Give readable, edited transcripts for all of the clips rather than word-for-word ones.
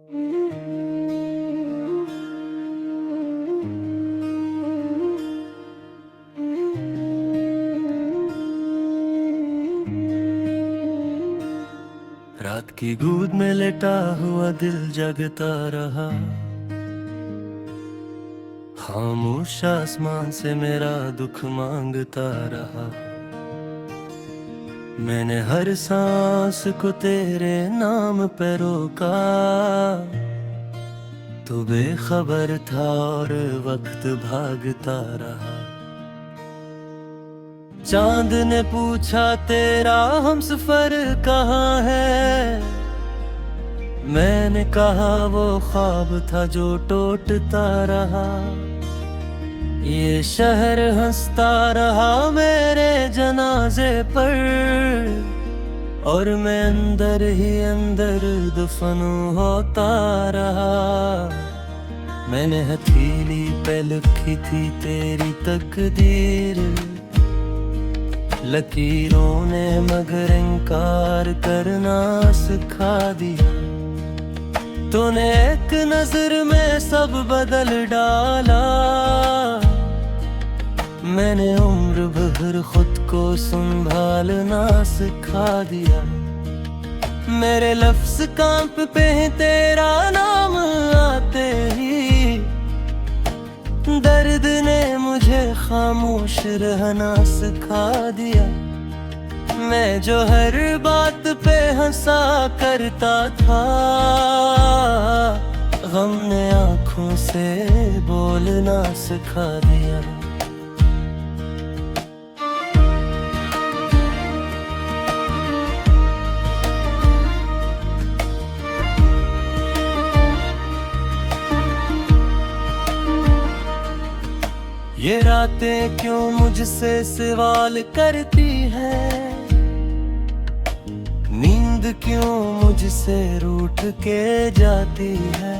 रात की गोद में लेटा हुआ दिल जगता रहा, खामोश आसमान से मेरा दुख मांगता रहा। मैंने हर सांस को तेरे नाम पे रोका, तू बेखबर था और वक्त भागता रहा। चांद ने पूछा तेरा हमसफर कहाँ है, मैंने कहा वो ख्वाब था जो टूटता रहा। ये शहर हंसता रहा मेरे जनाजे पर, और मैं अंदर ही अंदर दफन होता रहा। मैंने हथेली पे लिखी थी तेरी तकदीर, लकीरों ने मगर इनकार करना सिखा दिया। तूने एक नजर में सब बदल डाला, मैंने उम्र भर खुद को संभालना सिखा दिया। मेरे लफ्ज कांप पे हैं तेरा नाम आते ही, दर्द ने मुझे खामोश रहना सिखा दिया। मैं जो हर बात पे हंसा करता था, गम ने आँखों से बोलना सिखा दिया। ये रातें क्यों मुझसे सवाल करती है, नींद क्यों मुझसे रूठ के जाती है।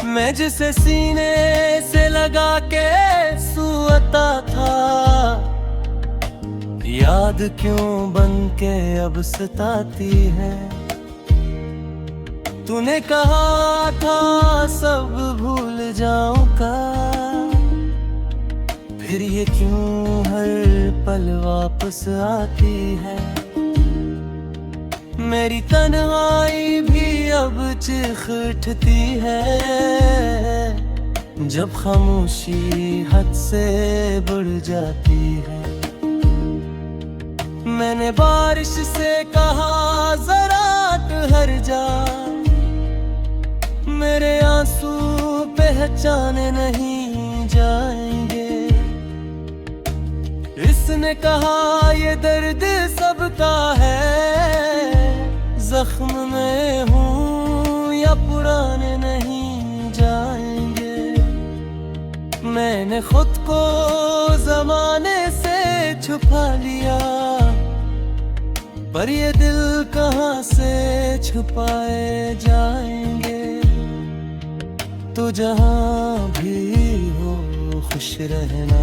मैं जिसे सीने से लगा के सोता था, याद क्यों बन के अब सताती है। तूने कहा था सब भूल जाऊंगा, फिर ये क्यों हर पल वापस आती है। मेरी तन्हाई भी अब चीख उठती है, जब खामोशी हद से बढ़ जाती है। मैंने बारिश से कहा जरा ठहर जा, मेरे आंसू पहचाने नहीं जाएंगे। इसने कहा ये दर्द सबका है, जख्म में हूँ या पुराने नहीं जाएंगे। मैंने खुद को जमाने से छुपा लिया, पर ये दिल कहाँ से छुपाए जाएंगे। तो जहाँ भी हो खुश रहना,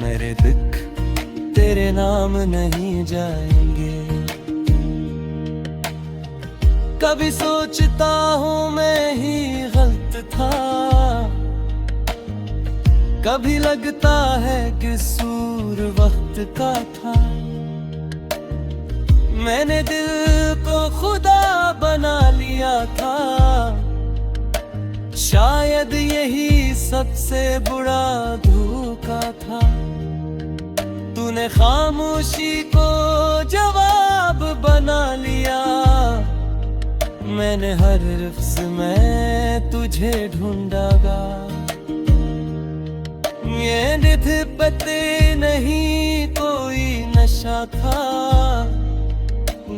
मेरे दुख तेरे नाम नहीं जाएंगे। कभी सोचता हूँ मैं ही गलत था, कभी लगता है कसूर वक्त का था। मैंने दिल को खुदा बना लिया था, शायद यही सबसे बुरा धोखा था। तूने खामोशी को जवाब बना लिया, मैंने हर लफ्ज़ में तुझे ढूंढागा। ये निस्बत नहीं कोई नशा था,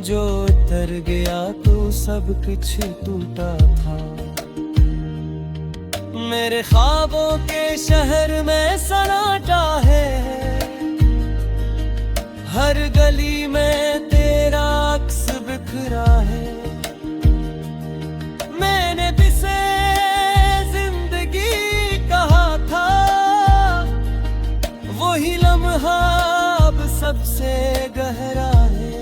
जो उतर गया तो सब कुछ टूटा था। मेरे ख्वाबों के शहर में सन्नाटा है, हर गली में तेरा अक्स बिखरा है। मैंने जिसे जिंदगी कहा था, वही लम्हा अब सबसे गहरा है।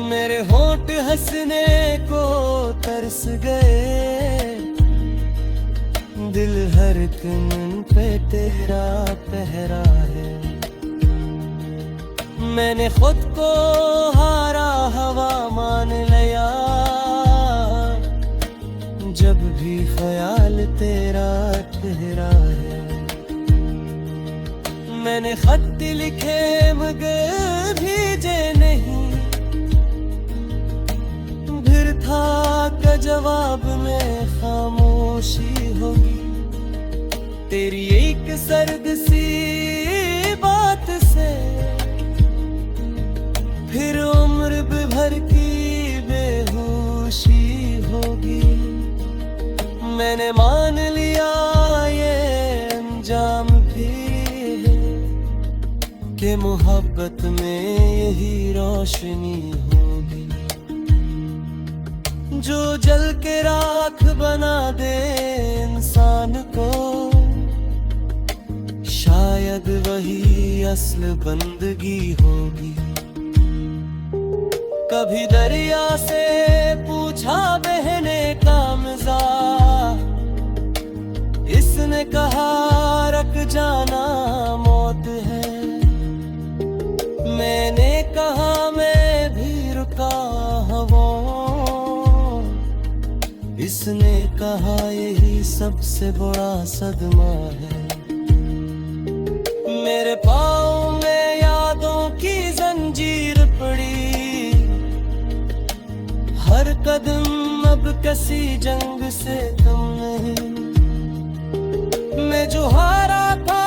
मेरे होंठ हंसने को तरस गए, दिल हर दिन पे तेरा पहरा है। मैंने खुद को हारा हवा मान लिया, जब भी ख्याल तेरा ठहरा है। मैंने खत लिखे मगर भेजे नहीं, फिर था का जवाब में खामोशी होगी। तेरी एक सर्द सी बात से फिर उम्र भर की बेहोशी होगी। मैंने मान लिया ये अंजाम भी है कि मोहब्बत में यही रोशनी होगी, जो जल के राख बना दे इंसान को। शायद वही असल बंदगी होगी। कभी दरिया से पूछा बहने का मिजाज, इसने कहा रख जाना मौत है। मैंने कहा मैं भी रुका हूँ, इसने कहा यही सबसे बड़ा सदमा है। मेरे पाँव में यादों की जंजीर पड़ी, हर कदम अब किसी जंग से कम नहीं। मैं जो हारा था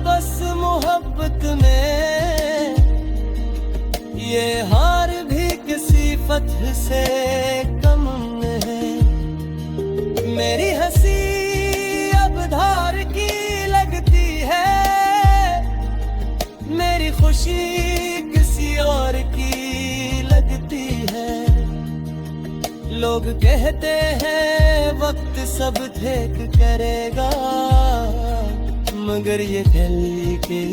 बस मोहब्बत में, ये हार भी किसी फतह से कम नहीं। मेरी हंसी अब धार की लगती है, मेरी खुशी किसी और की लगती है। लोग कहते हैं वक्त सब देख करेगा, मगर ये दिल की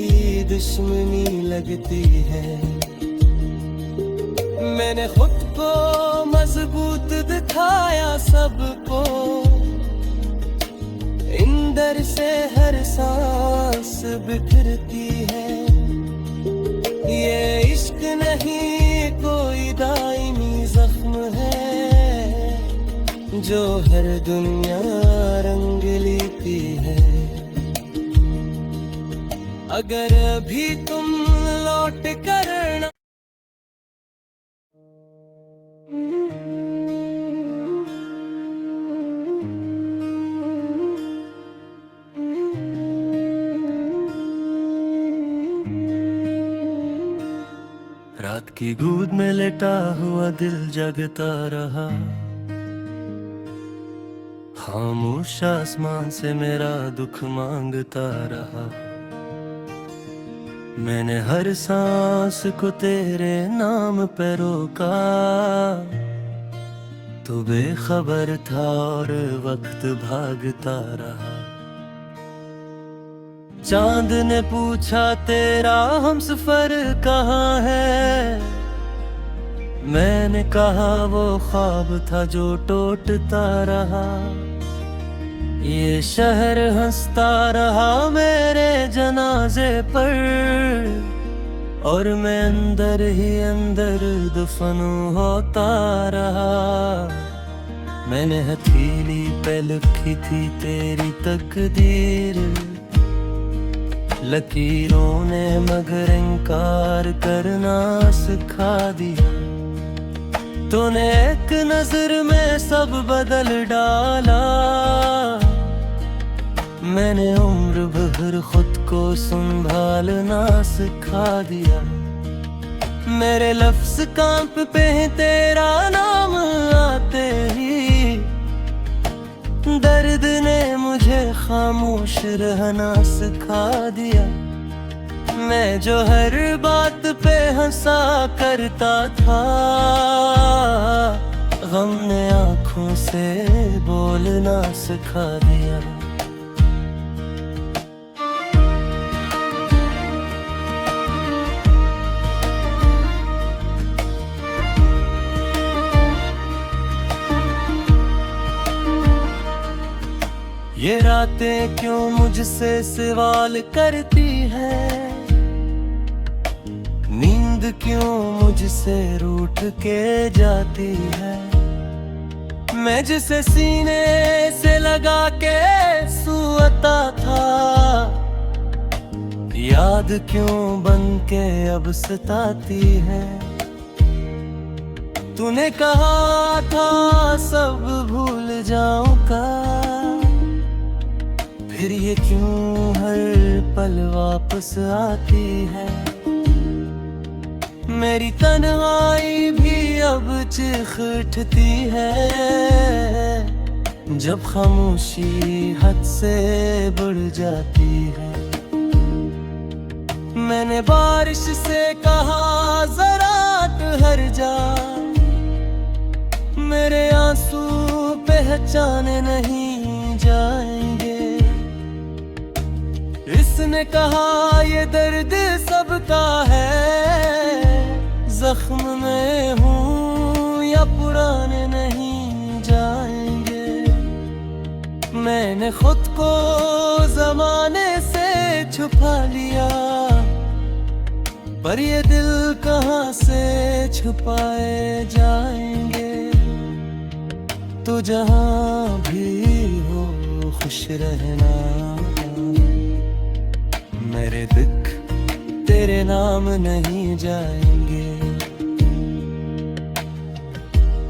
दुश्मनी लगती है। मैंने खुद को मजबूत दिखाया सबको, इंदर से हर सांस बिखरती है। ये इश्क नहीं कोई दायमी जख्म है, जो हर दुनिया रंग लेती है। अगर अभी तुम लौट कर ना रात की गोद में लेटा हुआ दिल जगता रहा, खामोश आसमान से मेरा दुख मांगता रहा। मैंने हर सांस को तेरे नाम पे रोका, तू बेखबर था और वक्त भागता रहा। चांद ने पूछा तेरा हमसफर कहाँ है, मैंने कहा वो ख्वाब था जो टूटता रहा। ये शहर हंसता रहा मेरे जनाजे पर, और मैं अंदर ही अंदर दफन होता रहा। मैंने हथेली पे लिखी थी तेरी तकदीर, लकीरों ने मगर इनकार करना सिखा दिया। तूने एक नजर में सब बदल डाला, मैंने उम्र भर खुद को संभालना सिखा दिया। मेरे लफ्ज कांप पे तेरा नाम आते ही, दर्द ने मुझे खामोश रहना सिखा दिया। मैं जो हर बात पे हंसा करता था, गम ने आँखों से बोलना सिखा दिया। ये रातें क्यों मुझसे सवाल करती है, नींद क्यों मुझसे रूठ के जाती है। मैं जिसे सीने से लगा के सोता था, याद क्यों बन के अब सताती है। तूने कहा था सब भूल जाऊंगा, फिर ये क्यों हर पल वापस आती है। मेरी तन्हाई भी अब चीख उठती है, जब खामोशी हद से बढ़ जाती है। मैंने बारिश से कहा जरा ठहर जा, मेरे आंसू पहचाने नहीं जाएंगे। इसने कहा ये दर्द सबका है, जख्म में हूँ या पुराने नहीं जाएंगे। मैंने खुद को जमाने से छुपा लिया, पर ये दिल कहाँ से छुपाए जाएंगे। तो जहाँ भी हो खुश रहना, मेरे दुख तेरे नाम नहीं जाएंगे।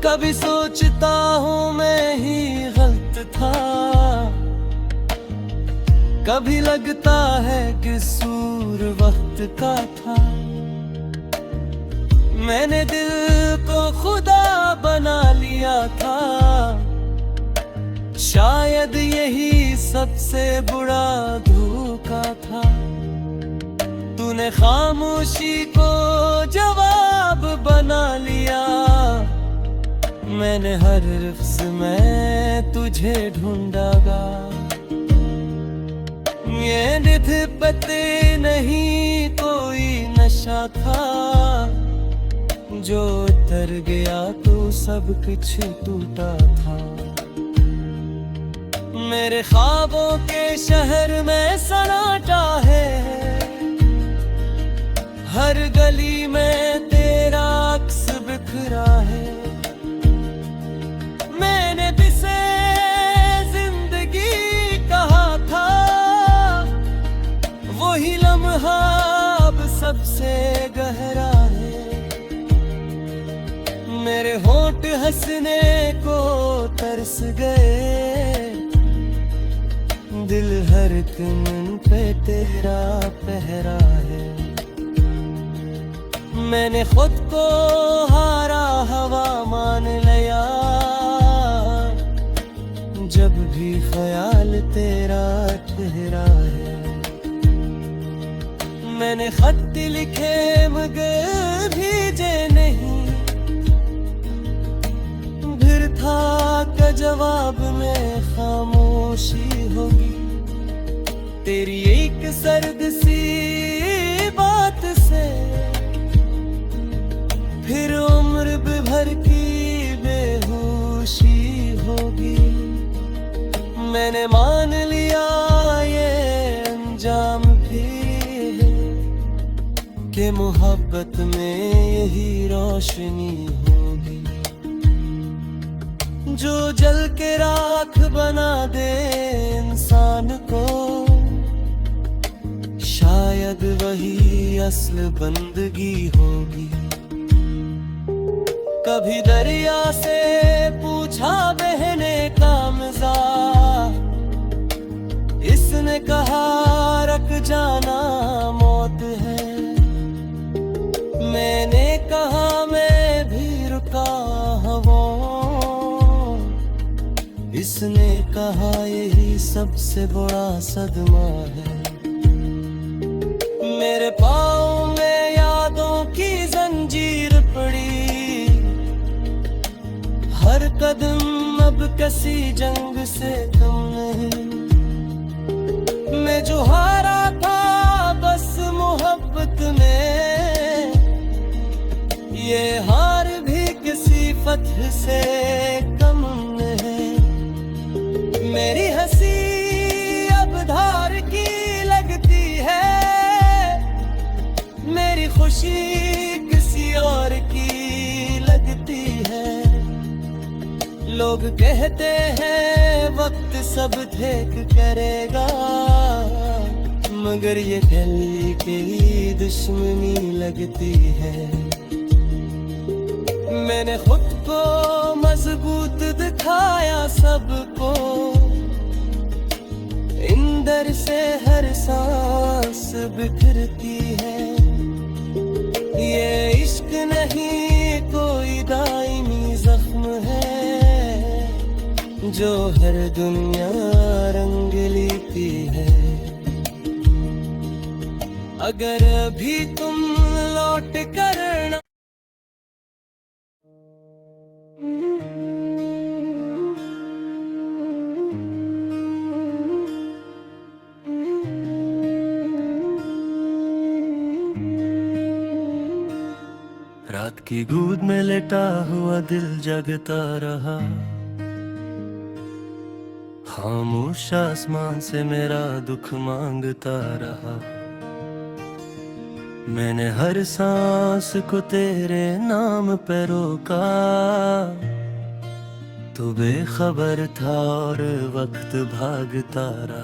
कभी सोचता हूँ मैं ही गलत था, कभी लगता है कसूर वक्त का था। मैंने दिल को खुदा बना लिया था, शायद यही सबसे बुरा धोखा था। तूने खामोशी को जवाब बना लिया, मैंने हर लफ्ज़ में तुझे ढूंढागा। ये निध पते नहीं कोई नशा था, जो उतर गया तो सब कुछ टूटा था। मेरे ख्वाबों के शहर में सन्नाटा है, हर गली में तेरा अक्स बिखरा है। मैंने जिसे जिंदगी कहा था, वही लम्हा अब सबसे गहरा है। मेरे होंठ हंसने को तरस गए, दिल हर दिन पे तेरा पहरा है। मैंने खुद को हारा हवा मान लिया, जब भी ख्याल तेरा ठहरा है। मैंने खत लिखे मगर भेजे नहीं, फिर था का जवाब में खामोशी होगी। तेरी एक सर्द सी बात से फिर उम्र भर की बेहोशी होगी। मैंने मान लिया ये अंजाम भी है, कि मोहब्बत में यही रोशनी होगी, जो जल के राख बना दे इंसान को। शायद वही असल बंदगी होगी। कभी दरिया से पूछा बहने का मज़ाक, इसने कहा रख जाना मौत है। मैंने कहा मैं भी रुका हूँ, इसने कहा यही सबसे बड़ा सदमा है। मेरे पाँव में यादों की जंजीर पड़ी, हर कदम अब किसी जंग से कम नहीं। मैं जो हारा था बस मोहब्बत में, ये हार भी किसी फतह से कम नहीं। मेरी हंसी खुशी किसी और की लगती है। लोग कहते हैं वक्त सब ठीक करेगा, मगर ये दिल की दुश्मनी लगती है। मैंने खुद को मजबूत दिखाया सबको, अंदर से हर सांस बिखरती है। ये इश्क नहीं कोई दायमी जख्म है, जो हर दुनिया रंग लेती है। अगर अभी तुम लौट कर ना रात की गोद में लेटा हुआ दिल जगता रहा, खामोश आसमान से मेरा दुख मांगता रहा। मैंने हर सांस को तेरे नाम पे रोका, तू बेखबर था और वक्त भागता रहा।